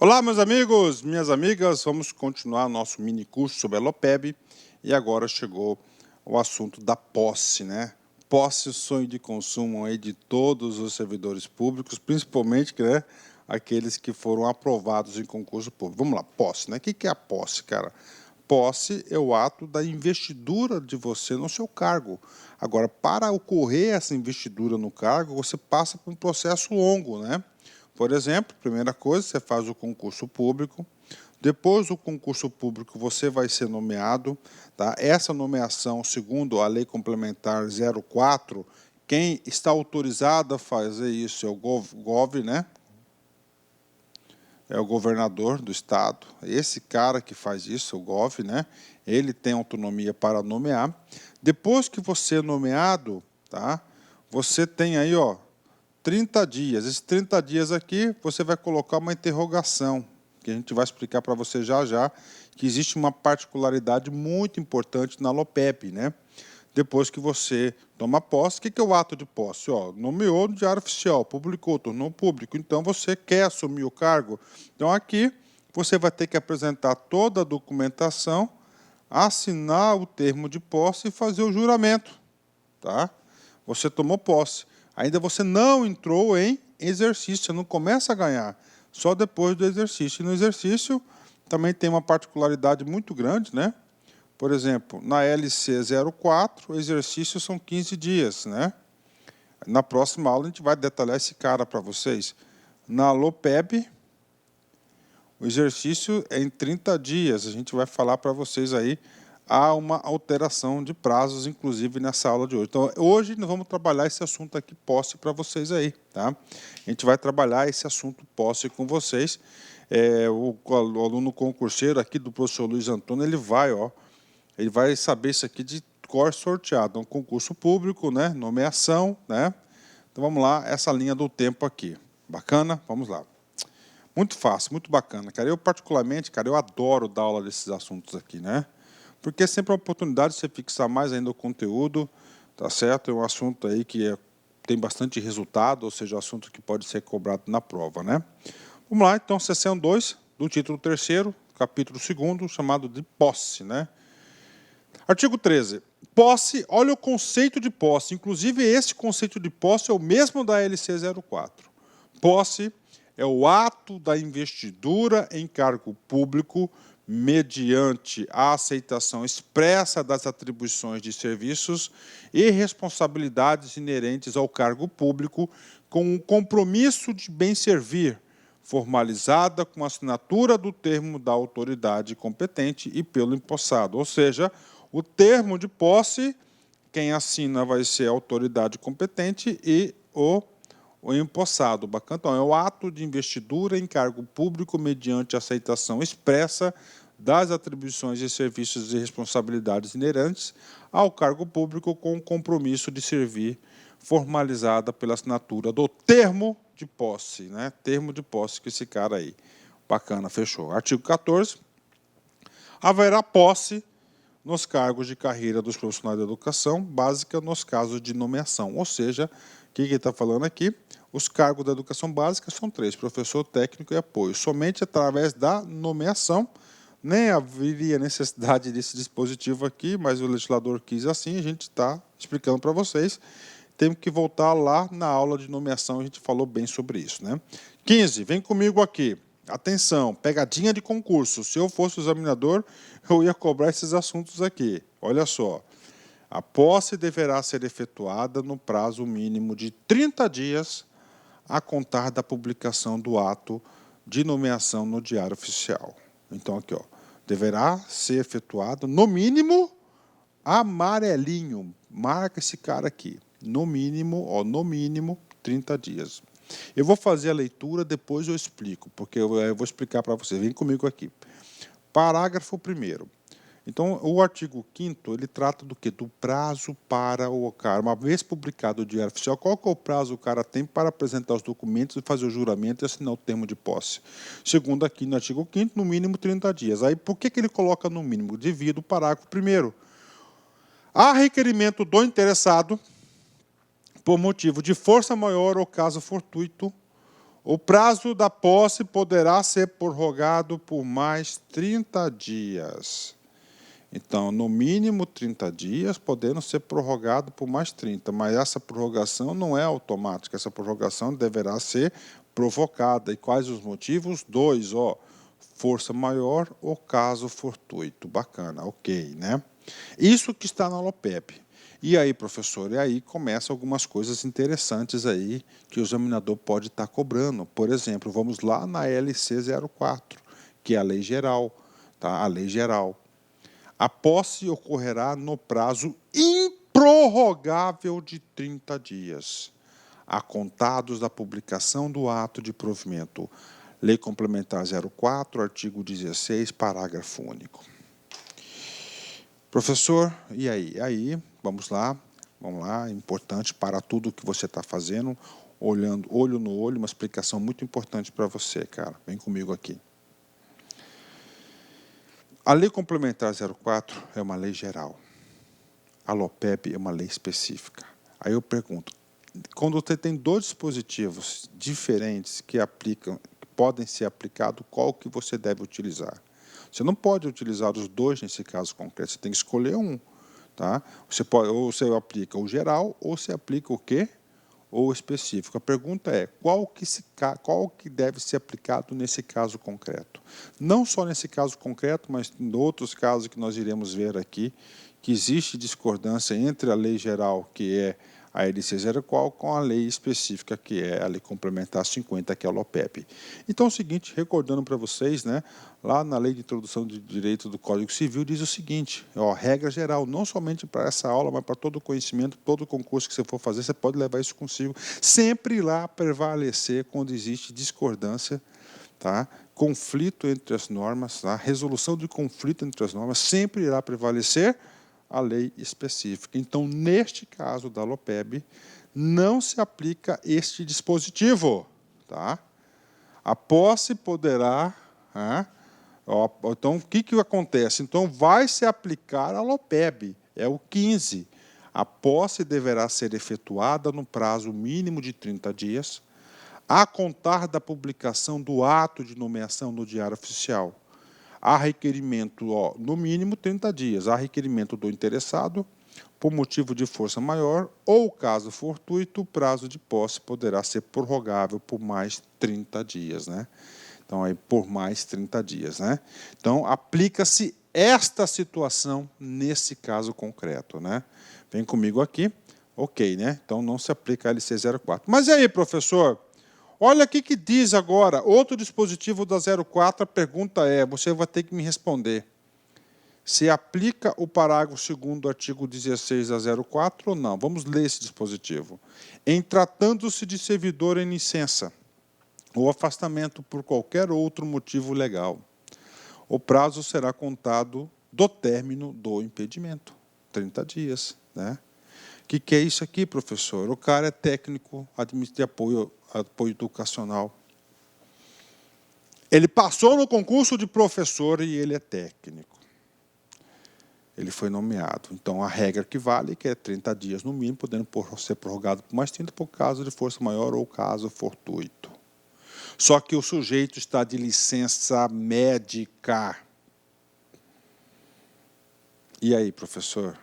Olá, meus amigos, minhas amigas, vamos continuar nosso mini curso sobre a LOPEB e agora chegou o assunto da posse, né? Posse, o sonho de consumo aí de todos os servidores públicos, principalmente, né, aqueles que foram aprovados em concurso público. Vamos lá, posse, né? O que é a posse, cara? Posse é o ato da investidura de você no seu cargo. Agora, para ocorrer essa investidura no cargo, você passa por um processo longo, né? Por exemplo, primeira coisa, você faz o concurso público. Depois do concurso público, você vai ser nomeado. Tá? Essa nomeação, segundo a Lei Complementar 04, quem está autorizado a fazer isso é o GOV, né? É o governador do estado. Esse cara que faz isso, o GOV, né? Ele tem autonomia para nomear. Depois que você é nomeado, tá? Você tem aí, ó, 30 dias. Esses 30 dias aqui, você vai colocar uma interrogação, que a gente vai explicar para você já, que existe uma particularidade muito importante na LOPEB, né? Depois que você toma posse, o que é o ato de posse? Ó, nomeou no Diário Oficial, publicou, tornou público, então você quer assumir o cargo. Então aqui você vai ter que apresentar toda a documentação, assinar o termo de posse e fazer o juramento. Tá? Você tomou posse. Ainda você não entrou em exercício, você não começa a ganhar, só depois do exercício. E no exercício também tem uma particularidade muito grande, né? Por exemplo, na LC 04, o exercício são 15 dias, né? Na próxima aula a gente vai detalhar esse cara para vocês. Na LOPEB, o exercício é em 30 dias, a gente vai falar para vocês aí. Há uma alteração de prazos, inclusive, nessa aula de hoje. Então, hoje nós vamos trabalhar esse assunto aqui, posse, para vocês aí, tá? A gente vai trabalhar esse assunto posse com vocês. O aluno concurseiro aqui do professor Luiz Antônio, ele vai saber isso aqui de cor sorteado. É um concurso público, né? Nomeação, né? Então, vamos lá, essa linha do tempo aqui. Bacana? Vamos lá. Muito fácil, muito bacana, cara. Eu, particularmente, cara, eu adoro dar aula desses assuntos aqui, né? Porque é sempre uma oportunidade de você fixar mais ainda o conteúdo, tá certo? É um assunto aí que tem bastante resultado, ou seja, um assunto que pode ser cobrado na prova, né? Vamos lá, então, seção 2 do título 3º, capítulo 2º, chamado de posse, né? Artigo 13. Posse, olha o conceito de posse. Inclusive, esse conceito de posse é o mesmo da LC 04. Posse é o ato da investidura em cargo público mediante a aceitação expressa das atribuições de serviços e responsabilidades inerentes ao cargo público com um compromisso de bem servir, formalizada com a assinatura do termo da autoridade competente e pelo empossado. Ou seja, o termo de posse, quem assina vai ser a autoridade competente e o empossado. Bacana? Então, é o ato de investidura em cargo público mediante aceitação expressa das atribuições e serviços e responsabilidades inerentes ao cargo público com o compromisso de servir, formalizada pela assinatura do termo de posse, né? Termo de posse que esse cara aí. Bacana, fechou. Artigo 14. Haverá posse nos cargos de carreira dos profissionais da educação básica nos casos de nomeação. Ou seja, o que ele está falando aqui? Os cargos da educação básica são 3, professor, técnico e apoio. Somente através da nomeação, nem haveria necessidade desse dispositivo aqui, mas o legislador quis assim, a gente está explicando para vocês. Temos que voltar lá na aula de nomeação, a gente falou bem sobre isso, né? 15, vem comigo aqui. Atenção, pegadinha de concurso. Se eu fosse o examinador, eu ia cobrar esses assuntos aqui. Olha só. A posse deverá ser efetuada no prazo mínimo de 30 dias a contar da publicação do ato de nomeação no Diário Oficial. Então, aqui, ó, deverá ser efetuado, no mínimo, amarelinho. Marca esse cara aqui. No mínimo, 30 dias. Eu vou fazer a leitura, depois eu explico, porque eu vou explicar para vocês. Vem comigo aqui. Parágrafo 1º. Então, o artigo 5º, ele trata do quê? Do prazo para o cara. Uma vez publicado o Diário Oficial, qual que é o prazo que o cara tem para apresentar os documentos e fazer o juramento e assinar o termo de posse? Segundo aqui no artigo 5º, no mínimo 30 dias. Aí, por que ele coloca no mínimo? Devido ao parágrafo 1º. Há requerimento do interessado, por motivo de força maior ou caso fortuito, O prazo da posse poderá ser prorrogado por mais 30 dias. Então, no mínimo 30 dias, podendo ser prorrogado por mais 30, mas essa prorrogação não é automática, essa prorrogação deverá ser provocada. E quais os motivos? 2, força maior ou caso fortuito. Bacana, ok, né? Isso que está na LOPEB. E aí, professor, e aí começam algumas coisas interessantes aí que o examinador pode estar cobrando. Por exemplo, vamos lá na LC 04, que é a lei geral, tá? A lei geral. A posse ocorrerá no prazo improrrogável de 30 dias, a contados da publicação do ato de provimento. Lei Complementar 04, artigo 16, parágrafo único. Professor, e aí? Vamos lá, é importante para tudo que você está fazendo, olhando olho no olho, uma explicação muito importante para você, cara. Vem comigo aqui. A Lei Complementar 04 é uma lei geral. A LOPEB é uma lei específica. Aí eu pergunto, quando você tem dois dispositivos diferentes que podem ser aplicados, qual que você deve utilizar? Você não pode utilizar os dois nesse caso concreto, você tem que escolher um. Tá? Ou você aplica o geral, ou você aplica o quê? Ou o específico. A pergunta é, qual que deve ser aplicado nesse caso concreto? Não só nesse caso concreto, mas em outros casos que nós iremos ver aqui, que existe discordância entre a lei geral, que é a LC 04, com a lei específica, que é a Lei Complementar 50, que é a LOPEB. Então é o seguinte, recordando para vocês, né, lá na Lei de Introdução de Direito do Código Civil, diz o seguinte, regra geral, não somente para essa aula, mas para todo o conhecimento, todo o concurso que você for fazer, você pode levar isso consigo. Sempre lá prevalecer quando existe discordância, tá? Conflito entre as normas, tá? Resolução de conflito entre as normas, sempre irá prevalecer a lei específica. Então, neste caso da LOPEB, não se aplica este dispositivo. Tá? A posse poderá... então, o que acontece? Então, vai se aplicar a LOPEB, é o 15. A posse deverá ser efetuada no prazo mínimo de 30 dias, a contar da publicação do ato de nomeação no Diário Oficial. Há requerimento, no mínimo 30 dias, há requerimento do interessado, por motivo de força maior, ou, caso fortuito, o prazo de posse poderá ser prorrogável por mais 30 dias. Né? Então, aí, por mais 30 dias. Né? Então, aplica-se esta situação nesse caso concreto. Né? Vem comigo aqui. Ok, né? Então, não se aplica a LC 04. Mas e aí, professor? Olha aqui que diz agora, outro dispositivo da 04, a pergunta é, você vai ter que me responder. Se aplica o parágrafo 2º do artigo 16 da 04 ou não? Vamos ler esse dispositivo. Em tratando-se de servidor em licença ou afastamento por qualquer outro motivo legal, o prazo será contado do término do impedimento, 30 dias. Né? O que é isso aqui, professor? O cara é técnico de apoio educacional. Ele passou no concurso de professor e ele é técnico. Ele foi nomeado. Então, a regra que vale, que é 30 dias no mínimo, podendo ser prorrogado por mais 30 por caso de força maior ou caso fortuito. Só que o sujeito está de licença médica. E aí, professor?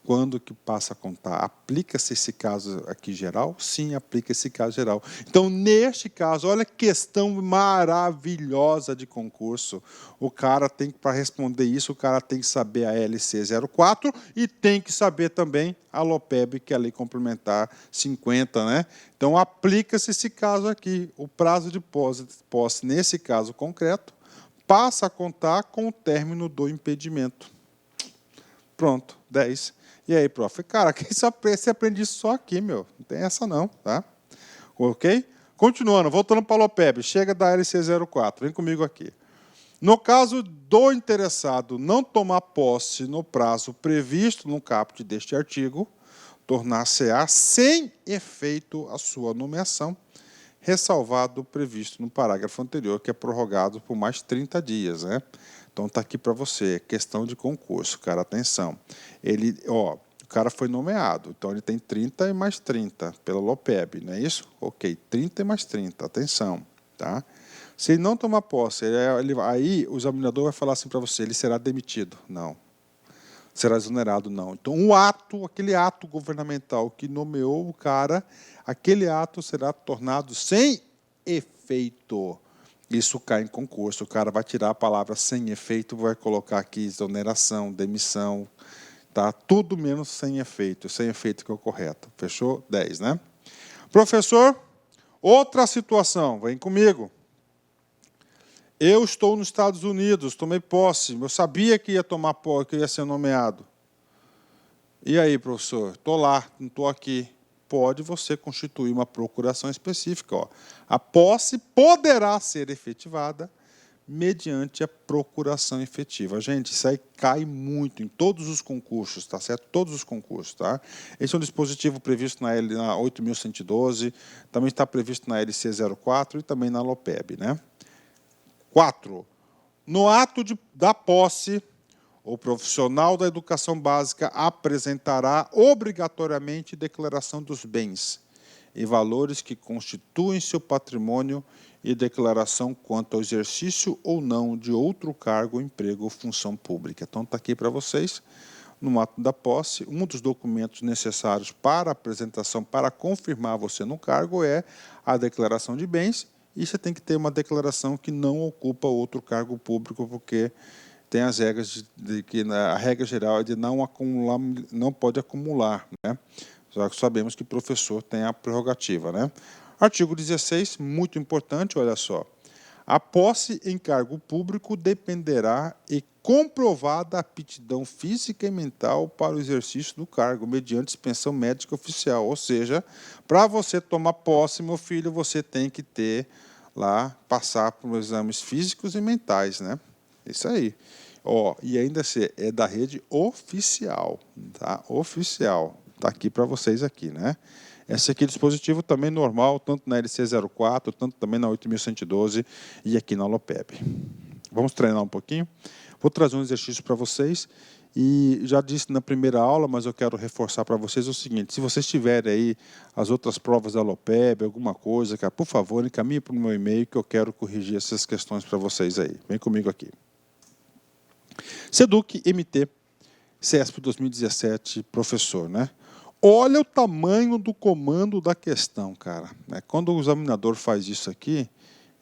Quando que passa a contar? Aplica-se esse caso aqui geral? Sim, aplica esse caso geral. Então, neste caso, olha que questão maravilhosa de concurso. O cara tem que, para responder isso, o cara tem que saber a LC 04 e tem que saber também a LOPEB, que é a Lei Complementar 50. Né? Então, aplica-se esse caso aqui. O prazo de posse, nesse caso concreto, passa a contar com o término do impedimento. Pronto, 10. E aí, prof? Cara, você aprende isso só aqui, meu. Não tem essa não, tá? Ok? Continuando, voltando para a LOPEB. Chega da LC 04. Vem comigo aqui. No caso do interessado não tomar posse no prazo previsto no caput deste artigo, tornar-se-á sem efeito a sua nomeação, ressalvado o previsto no parágrafo anterior, que é prorrogado por mais 30 dias, né? Então, está aqui para você, questão de concurso, cara, atenção. O cara foi nomeado, então ele tem 30 e mais 30 pela LOPEB, não é isso? Ok, 30 e mais 30, atenção, tá? Se ele não tomar posse, aí o examinador vai falar assim para você, ele será demitido. Não. Será exonerado, não. Então, aquele ato governamental que nomeou o cara, aquele ato será tornado sem efeito. Isso cai em concurso. O cara vai tirar a palavra sem efeito, vai colocar aqui exoneração, demissão, tá? Tudo menos sem efeito. Sem efeito que é o correto. Fechou? 10, né? Professor, outra situação. Vem comigo. Eu estou nos Estados Unidos, tomei posse. Eu sabia que ia tomar posse, que ia ser nomeado. E aí, professor? Estou lá, não estou aqui. Pode você constituir uma procuração específica. Ó. A posse poderá ser efetivada mediante a procuração efetiva. Gente, isso aí cai muito em todos os concursos, tá certo? Todos os concursos, tá? Esse é um dispositivo previsto na 8.112, também está previsto na LC 04 e também na LOPEB, né? 4. No ato da posse, o profissional da educação básica apresentará obrigatoriamente declaração dos bens e valores que constituem seu patrimônio e declaração quanto ao exercício ou não de outro cargo, emprego ou função pública. Então, está aqui para vocês, no ato da posse, um dos documentos necessários para a apresentação, para confirmar você no cargo, é a declaração de bens. E você tem que ter uma declaração que não ocupa outro cargo público, porque tem as regras de que a regra geral é de não acumular, não pode acumular, né? Já que sabemos que o professor tem a prerrogativa, né? Artigo 16, muito importante, olha só. A posse em cargo público dependerá e comprovada a aptidão física e mental para o exercício do cargo, mediante suspensão médica oficial. Ou seja, para você tomar posse, meu filho, você tem que ter lá, passar por exames físicos e mentais, né? Isso aí. Ó, e ainda é da rede oficial, tá? Oficial. Está aqui para vocês aqui, né? Esse aqui é dispositivo também normal, tanto na LC 04, tanto também na 8.112 e aqui na LOPEB. Vamos treinar um pouquinho? Vou trazer um exercício para vocês. E já disse na primeira aula, mas eu quero reforçar para vocês o seguinte, se vocês tiverem aí as outras provas da LOPEB, alguma coisa, cara, por favor, encaminhe para o meu e-mail que eu quero corrigir essas questões para vocês aí. Vem comigo aqui. SEDUC MT, CESP 2017, professor, né? Olha o tamanho do comando da questão, cara. Quando o examinador faz isso aqui,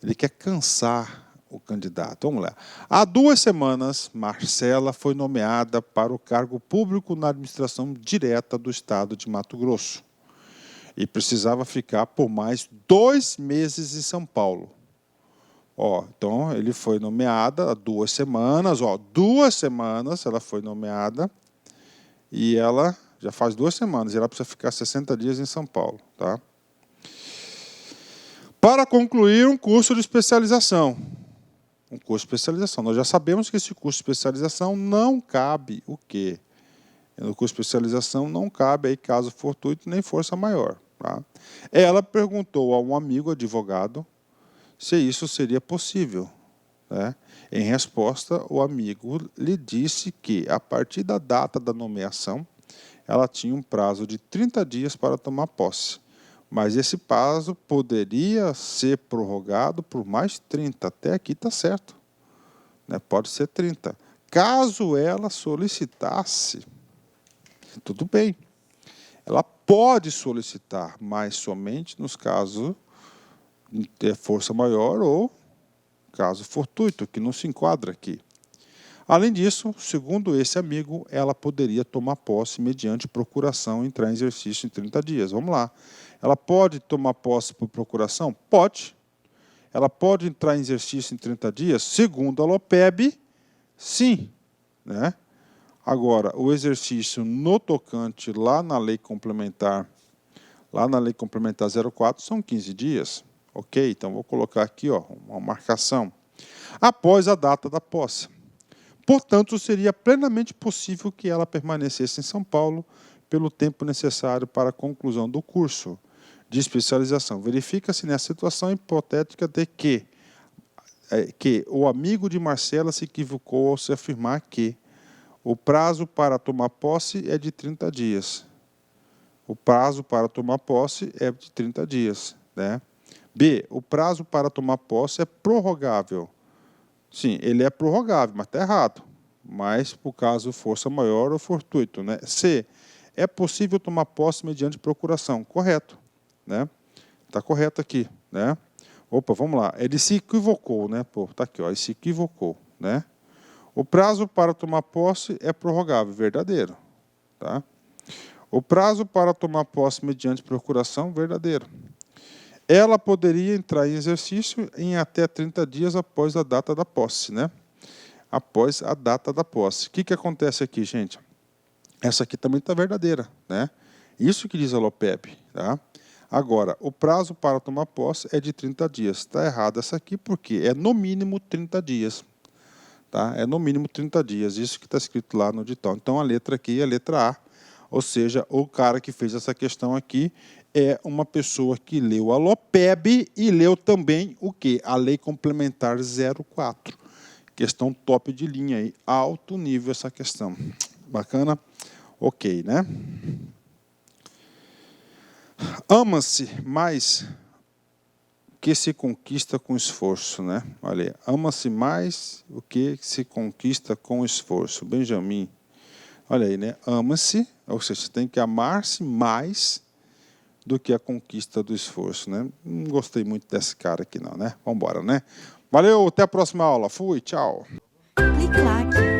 ele quer cansar o candidato. Vamos lá. Há 2 semanas, Marcela foi nomeada para o cargo público na administração direta do estado de Mato Grosso e precisava ficar por mais 2 meses em São Paulo. Ó, então, ele foi nomeada há 2 semanas. Ó, 2 semanas ela foi nomeada e ela já faz 2 semanas e ela precisa ficar 60 dias em São Paulo, tá? Para concluir um curso de especialização. Um curso de especialização. Nós já sabemos que esse curso de especialização não cabe o quê? No curso de especialização não cabe aí caso fortuito nem força maior. Tá? Ela perguntou a um amigo advogado se isso seria possível. Né? Em resposta, o amigo lhe disse que, a partir da data da nomeação, ela tinha um prazo de 30 dias para tomar posse. Mas esse prazo poderia ser prorrogado por mais 30. Até aqui está certo. Né? Pode ser 30. Caso ela solicitasse, tudo bem. Ela pode solicitar, mas somente nos casos de ter força maior ou caso fortuito, que não se enquadra aqui. Além disso, segundo esse amigo, ela poderia tomar posse mediante procuração e entrar em exercício em 30 dias. Vamos lá. Ela pode tomar posse por procuração? Pode. Ela pode entrar em exercício em 30 dias? Segundo a LOPEB, sim. Né? Agora, o exercício no tocante lá na lei complementar 04, são 15 dias. Ok? Então, vou colocar aqui ó, uma marcação. Após a data da posse. Portanto, seria plenamente possível que ela permanecesse em São Paulo pelo tempo necessário para a conclusão do curso de especialização. Verifica-se nessa situação hipotética de que o amigo de Marcela se equivocou ao se afirmar que O prazo para tomar posse é de 30 dias. O prazo para tomar posse é de 30 dias, né? B, o prazo para tomar posse é prorrogável. Sim, ele é prorrogável, mas está errado. Mas por caso força maior ou fortuito, né? C, é possível tomar posse mediante procuração. Correto, né? Está correto aqui, né? Opa, vamos lá. Ele se equivocou, né? Pô, tá aqui, ó. Ele se equivocou, né? O prazo para tomar posse é prorrogável, verdadeiro, tá? O prazo para tomar posse mediante procuração, verdadeiro. Ela poderia entrar em exercício em até 30 dias após a data da posse, né? Após a data da posse. O que acontece aqui, gente? Essa aqui também está verdadeira, né? Isso que diz a LOPEB, tá? Agora, o prazo para tomar posse é de 30 dias. Está errado essa aqui porque é no mínimo 30 dias. Tá? É no mínimo 30 dias. Isso que está escrito lá no edital. Então, a letra aqui é a letra A. Ou seja, o cara que fez essa questão aqui é uma pessoa que leu a LOPEB e leu também o quê? A Lei Complementar 04. Questão top de linha aí. Alto nível essa questão. Bacana? Ok, né? Ama-se mais que se conquista com esforço, né? Olha aí, ama-se mais o que se conquista com esforço. Benjamin, olha aí, né? Ama-se, ou seja, você tem que amar-se mais do que a conquista do esforço, né? Não gostei muito desse cara aqui não, né? Vamos embora, né? Valeu, até a próxima aula. Fui, tchau. Clique like.